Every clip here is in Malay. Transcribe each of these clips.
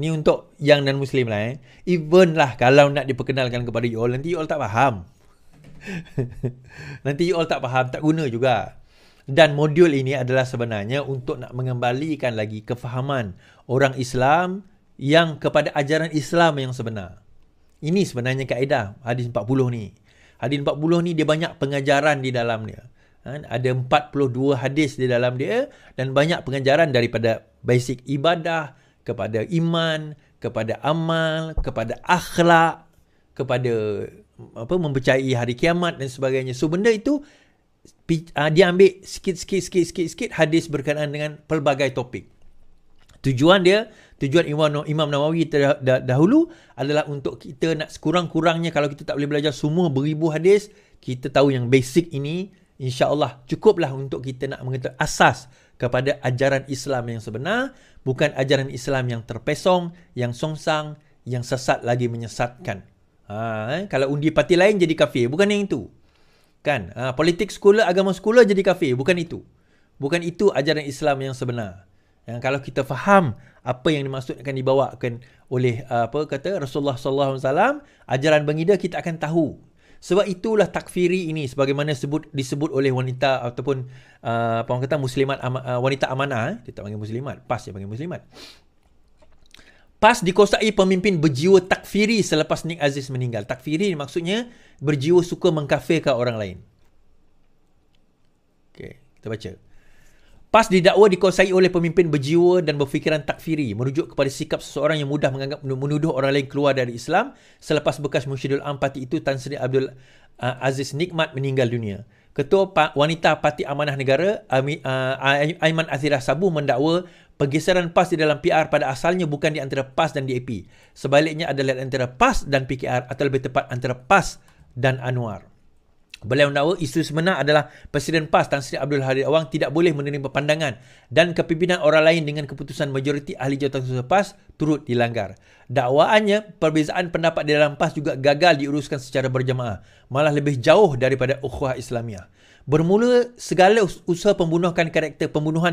Ni untuk yang non-Muslim lah. Even lah kalau nak diperkenalkan kepada you all, nanti you all tak faham. Nanti you all tak faham, tak guna juga. Dan modul ini adalah sebenarnya untuk nak mengembalikan lagi kefahaman orang Islam yang kepada ajaran Islam yang sebenar. Ini sebenarnya kaedah hadis 40 ni. Hadis 40 ni dia banyak pengajaran di dalam dia. Ada 42 hadis di dalam dia dan banyak pengajaran daripada basic ibadah, kepada iman, kepada amal, kepada akhlak, kepada mempercayai hari kiamat dan sebagainya. So benda itu dia ambil sikit hadis berkenaan dengan pelbagai topik. Tujuan Imam Nawawi dahulu adalah untuk kita nak sekurang-kurangnya, kalau kita tak boleh belajar semua beribu hadis, kita tahu yang basic ini, insya-Allah cukuplah untuk kita nak mengetahui asas kepada ajaran Islam yang sebenar, bukan ajaran Islam yang terpesong, yang songsang, yang sesat lagi menyesatkan. Kalau undi parti lain jadi kafir, bukan yang itu. Kan? Politik sekular, agama sekular jadi kafir, bukan itu. Bukan itu ajaran Islam yang sebenar. Kalau kita faham apa yang dimaksudkan dibawakan oleh Rasulullah sallallahu alaihi wasallam, ajaran baginda, kita akan tahu. Sebab itulah takfiri ini sebagaimana disebut oleh wanita ataupun orang kata muslimat, wanita amanah. Dia tak panggil muslimat, PAS dia panggil muslimat. PAS dikuasai pemimpin berjiwa takfiri selepas Nik Aziz meninggal. Takfiri maksudnya berjiwa suka mengkafirkan orang lain. Okey, kita baca. PAS didakwa dikuasai oleh pemimpin berjiwa dan berfikiran takfiri, merujuk kepada sikap seseorang yang mudah menuduh orang lain keluar dari Islam selepas bekas Mursyidul Am parti itu Tan Sri Abdul Aziz Nikmat meninggal dunia. Ketua Wanita Parti Amanah Negara Aiman Azirah Sabu mendakwa pergeseran PAS di dalam PR pada asalnya bukan di antara PAS dan DAP. Sebaliknya adalah di antara PAS dan PKR, atau lebih tepat antara PAS dan Anwar. Beliau mendakwa isu sebenar adalah Presiden PAS Tan Sri Abdul Hamid Awang tidak boleh menerima pandangan dan kepimpinan orang lain dengan keputusan majoriti ahli jawatan PAS turut dilanggar. Dakwaannya, perbezaan pendapat di dalam PAS juga gagal diuruskan secara berjamaah, malah lebih jauh daripada ukhuwah Islamiah. Bermula segala usaha pembunuhan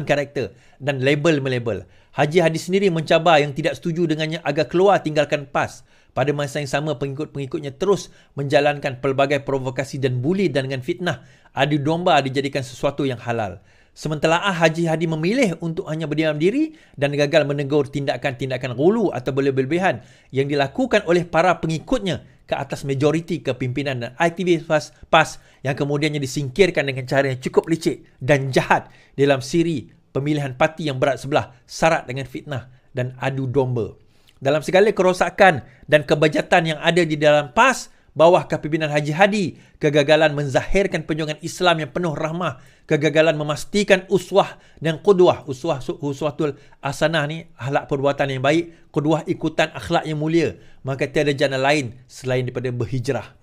karakter dan label-melabel. Haji Hadi sendiri mencabar yang tidak setuju dengannya agar keluar tinggalkan PAS. Pada masa yang sama, pengikut-pengikutnya terus menjalankan pelbagai provokasi dan buli, dan dengan fitnah adu domba dijadikan sesuatu yang halal. Sementara Haji Hadi memilih untuk hanya berdiam diri dan gagal menegur tindakan-tindakan ghulu atau berlebihan yang dilakukan oleh para pengikutnya ke atas majoriti kepimpinan dan aktivis PAS yang kemudiannya disingkirkan dengan cara yang cukup licik dan jahat dalam siri pemilihan parti yang berat sebelah, syarat dengan fitnah dan adu domba. Dalam segala kerosakan dan kebajatan yang ada di dalam PAS bawah kepimpinan Haji Hadi, kegagalan menzahirkan perjuangan Islam yang penuh rahmah, kegagalan memastikan uswah dan qudwah, uswatul hasanah ni akhlak perbuatan yang baik, qudwah ikutan akhlak yang mulia, maka tiada jalan lain selain daripada berhijrah.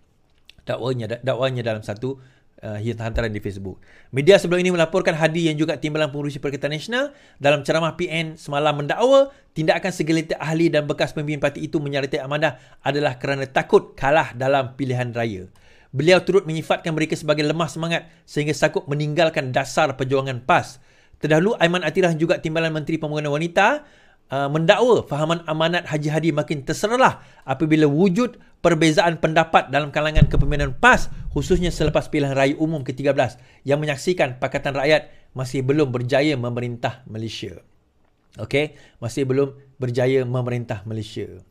Dakwanya dalam satu hantaran di Facebook. Media sebelum ini melaporkan Hadi yang juga Timbalan Pengurusi Perikatan Nasional dalam ceramah PN semalam mendakwa tindakan segelintir ahli dan bekas pemimpin parti itu menyertai amanah adalah kerana takut kalah dalam pilihan raya. Beliau turut menyifatkan mereka sebagai lemah semangat sehingga sanggup meninggalkan dasar perjuangan PAS. Terdahulu Aiman Atirah juga Timbalan Menteri Pembangunan Wanita mendakwa fahaman amanat Haji Hadi makin terserlah apabila wujud perbezaan pendapat dalam kalangan kepimpinan PAS, khususnya selepas pilihan raya umum ke-13 yang menyaksikan Pakatan Rakyat masih belum berjaya memerintah Malaysia. Okey, masih belum berjaya memerintah Malaysia.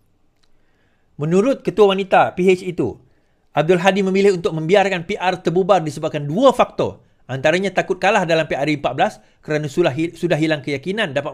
Menurut Ketua Wanita PH itu, Abdul Hadi memilih untuk membiarkan PR terbubar disebabkan dua faktor. Antaranya takut kalah dalam PRU14 kerana sudah hilang keyakinan dapat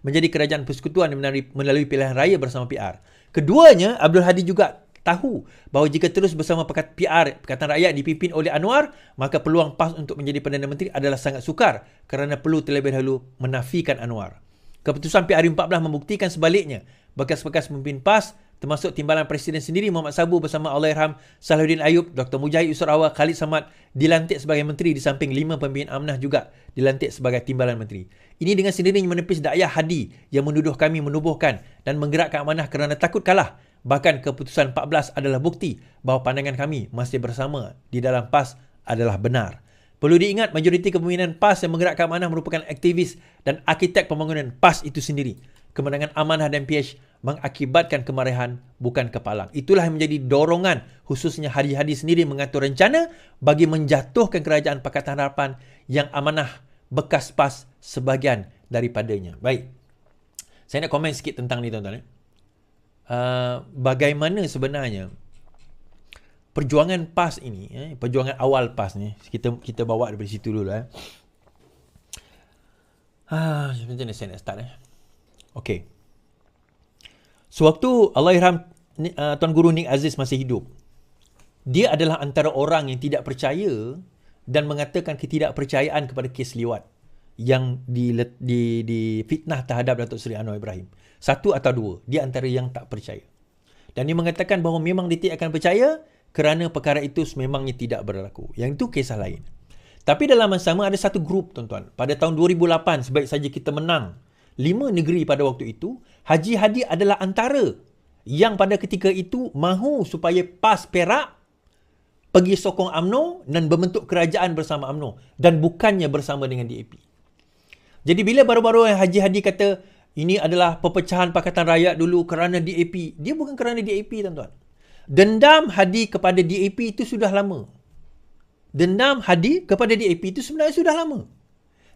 menjadi kerajaan persekutuan melalui pilihan raya bersama PR. Keduanya, Abdul Hadi juga tahu bahawa jika terus bersama Pakatan Rakyat dipimpin oleh Anwar, maka peluang PAS untuk menjadi Perdana Menteri adalah sangat sukar kerana perlu terlebih dahulu menafikan Anwar. Keputusan PRU14 membuktikan sebaliknya. Bekas-bekas pemimpin PAS termasuk Timbalan Presiden sendiri Muhammad Sabu bersama Allahyarham Salahuddin Ayub, Dr. Mujahid Yusof Awal, Khalid Samad dilantik sebagai menteri di samping 5 pemimpin amanah juga dilantik sebagai Timbalan Menteri. Ini dengan sendirinya menepis dakwah Hadi yang menuduh kami menubuhkan dan menggerakkan amanah kerana takut kalah. Bahkan keputusan 14 adalah bukti bahawa pandangan kami masih bersama di dalam PAS adalah benar. Perlu diingat, majoriti kepimpinan PAS yang menggerakkan amanah merupakan aktivis dan arkitek pembangunan PAS itu sendiri. Kemenangan amanah dan PH mengakibatkan kemarahan, bukan kepalang. Itulah yang menjadi dorongan khususnya Haji Hadi sendiri mengatur rencana bagi menjatuhkan kerajaan Pakatan Harapan yang amanah bekas PAS sebahagian daripadanya. Baik, saya nak komen sikit tentang ni tuan-tuan. Bagaimana sebenarnya perjuangan PAS ini, perjuangan awal PAS ni, kita bawa dari situ dulu. Macam mana saya nak start? Okey. Sewaktu Allahyarham Tuan Guru Nik Aziz masih hidup, dia adalah antara orang yang tidak percaya dan mengatakan ketidakpercayaan kepada kes liwat yang difitnah terhadap Datuk Seri Anwar Ibrahim. Satu atau dua, dia antara yang tak percaya. Dan dia mengatakan bahawa memang dia tidak akan percaya kerana perkara itu sememangnya tidak berlaku. Yang itu kisah lain. Tapi dalam masa sama ada satu grup, tuan-tuan. Pada tahun 2008, sebaik saja kita menang 5 negeri pada waktu itu, Haji Hadi adalah antara yang pada ketika itu mahu supaya PAS Perak pergi sokong UMNO dan membentuk kerajaan bersama UMNO dan bukannya bersama dengan DAP. Jadi bila baru-baru Haji Hadi kata ini adalah perpecahan Pakatan Rakyat dulu kerana DAP, dia bukan kerana DAP, tuan-tuan. Dendam Hadi kepada DAP itu sudah lama. Dendam Hadi kepada DAP itu sebenarnya sudah lama.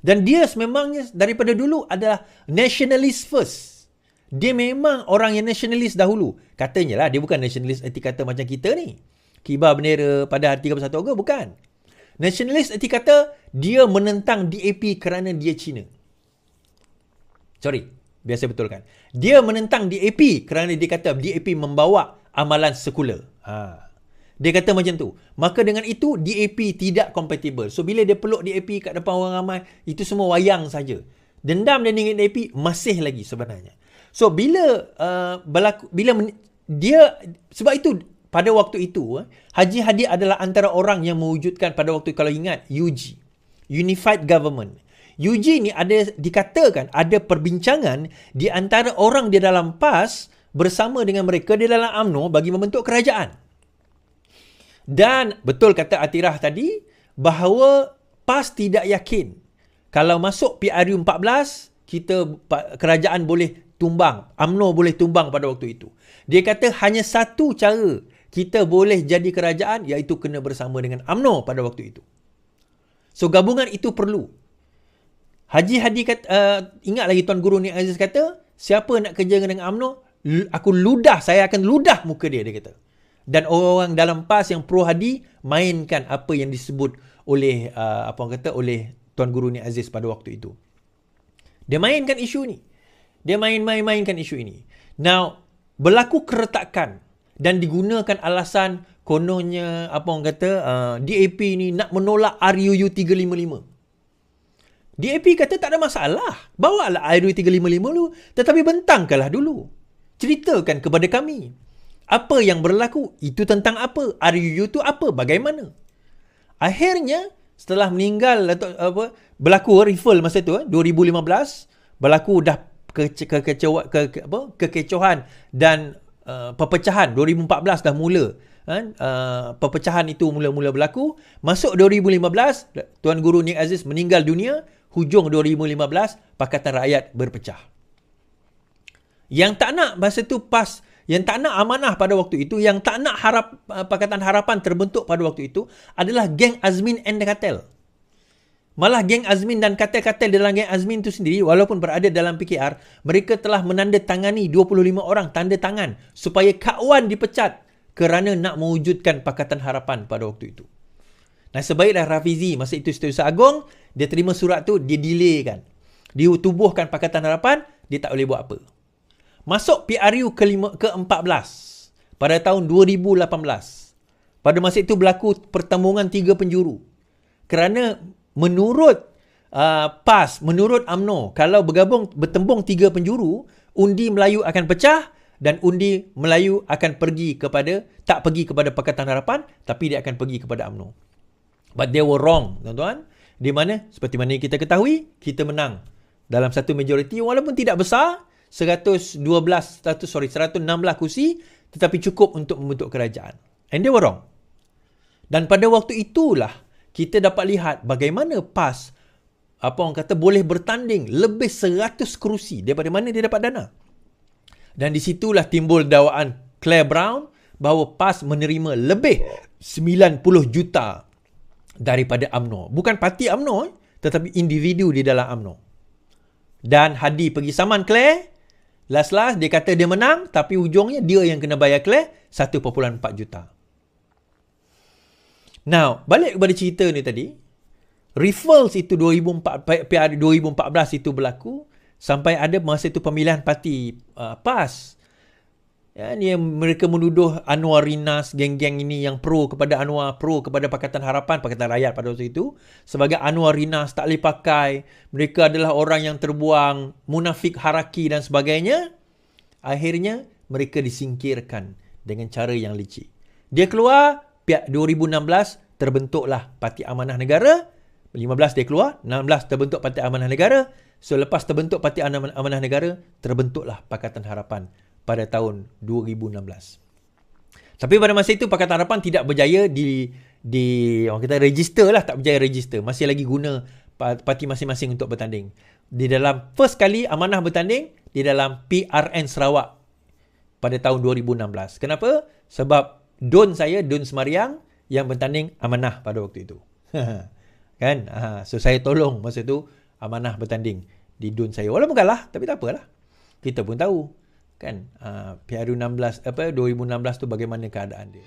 Dan dia sememangnya daripada dulu adalah nationalist first. Dia memang orang yang nationalist dahulu. Katanya lah, dia bukan nationalist erti kata macam kita ni. Kibar bendera pada hari 31 Ogos, bukan. Nationalist erti kata dia menentang DAP kerana dia Cina. Sorry, biar saya betulkan. Dia menentang DAP kerana dia kata DAP membawa amalan sekular. Dia kata macam tu. Maka dengan itu, DAP tidak compatible. So, bila dia peluk DAP kat depan orang ramai, itu semua wayang saja. Dendam dia dengan DAP masih lagi sebenarnya. So, sebab itu, pada waktu itu, Haji Hadi adalah antara orang yang mewujudkan pada waktu, kalau ingat, UG. Unified Government. UG ni dikatakan ada perbincangan di antara orang di dalam PAS bersama dengan mereka di dalam UMNO bagi membentuk kerajaan. Dan betul kata Atirah tadi bahawa PAS tidak yakin kalau masuk PRU 14 kerajaan boleh tumbang, UMNO boleh tumbang pada waktu itu. Dia kata hanya satu cara kita boleh jadi kerajaan, iaitu kena bersama dengan UMNO pada waktu itu. So gabungan itu perlu. Haji Hadi kata, ingat lagi Tuan Guru Nik Aziz kata, siapa nak kerja dengan UMNO, saya akan ludah muka dia kata. Dan orang-orang dalam PAS yang pro Hadi mainkan apa yang disebut oleh oleh Tuan Guru Nik Aziz pada waktu itu. Dia mainkan isu ni. Dia mainkan isu ini. Now, berlaku keretakan dan digunakan alasan kononnya DAP ni nak menolak RUU 355. DAP kata tak ada masalah. Bawalah RUU 355 dulu, tetapi bentangkanlah dulu. Ceritakan kepada kami. Apa yang berlaku? Itu tentang apa? RUU itu apa? Bagaimana? Akhirnya, setelah meninggal, berlaku rifle masa tu, 2015, berlaku dah kekecohan dan perpecahan. 2014 dah mula. Perpecahan itu mula-mula berlaku. Masuk 2015, Tuan Guru Nik Aziz meninggal dunia. Hujung 2015, Pakatan Rakyat berpecah. Yang tak nak masa tu PAS, yang tak nak amanah pada waktu itu, yang tak nak Pakatan Harapan terbentuk pada waktu itu adalah geng Azmin and Katel. Malah geng Azmin dan Katel-Katel dalam geng Azmin itu sendiri, walaupun berada dalam PKR, mereka telah menandatangani 25 orang tanda tangan supaya Kak Wan dipecat kerana nak mewujudkan Pakatan Harapan pada waktu itu. Nasib-baiklah Rafizi, masa itu Setiausaha Agong, dia terima surat tu, dia delay kan. Dia tubuhkan Pakatan Harapan, dia tak boleh buat apa. Masuk PRU ke-14 pada tahun 2018. Pada masa itu berlaku pertembungan 3 penjuru. Kerana menurut PAS, menurut UMNO, kalau bertembung 3 penjuru, undi Melayu akan pecah dan undi Melayu akan tak pergi kepada Pakatan Harapan, tapi dia akan pergi kepada UMNO. But they were wrong, tuan-tuan. Di mana? Seperti mana kita ketahui, kita menang dalam satu majoriti walaupun tidak besar, 116 kursi, tetapi cukup untuk membentuk kerajaan. And they were wrong. Dan pada waktu itulah kita dapat lihat bagaimana PAS boleh bertanding lebih 100 kerusi. Daripada mana dia dapat dana? Dan di situlah timbul dakwaan Claire Brown bahawa PAS menerima lebih 90 juta daripada UMNO. Bukan parti UMNO, tetapi individu di dalam UMNO. Dan Hadi pergi saman Claire. Last dia kata dia menang, tapi ujungnya dia yang kena bayar Claire 1.4 juta. Now, balik kepada cerita ni tadi. Riffles itu 2014 itu berlaku. Sampai ada masa itu pemilihan parti PAS. Ya, ni mereka menuduh Anwar Rinas, geng-geng ini yang pro kepada Anwar, pro kepada Pakatan Harapan, Pakatan Rakyat pada waktu itu. Sebagai Anwar Rinas tak boleh pakai. Mereka adalah orang yang terbuang, munafik haraki dan sebagainya. Akhirnya mereka disingkirkan dengan cara yang licik. Dia keluar, pihak 2016 terbentuklah Parti Amanah Negara. 15 dia keluar, 16 terbentuk Parti Amanah Negara. So lepas terbentuk Parti Amanah Negara, terbentuklah Pakatan Harapan pada tahun 2016. Tapi pada masa itu Pakatan Harapan tidak berjaya di orang kata register lah, tak berjaya register. Masih lagi guna parti masing-masing untuk bertanding. Di dalam first kali Amanah bertanding di dalam PRN Sarawak pada tahun 2016. Kenapa? Sebab Don Semariang yang bertanding Amanah pada waktu itu. Kan? So saya tolong masa itu Amanah bertanding di Don saya. Walaupun kalah, tapi tak apalah. Kita pun tahu kan PRU 2016 tu bagaimana keadaan dia.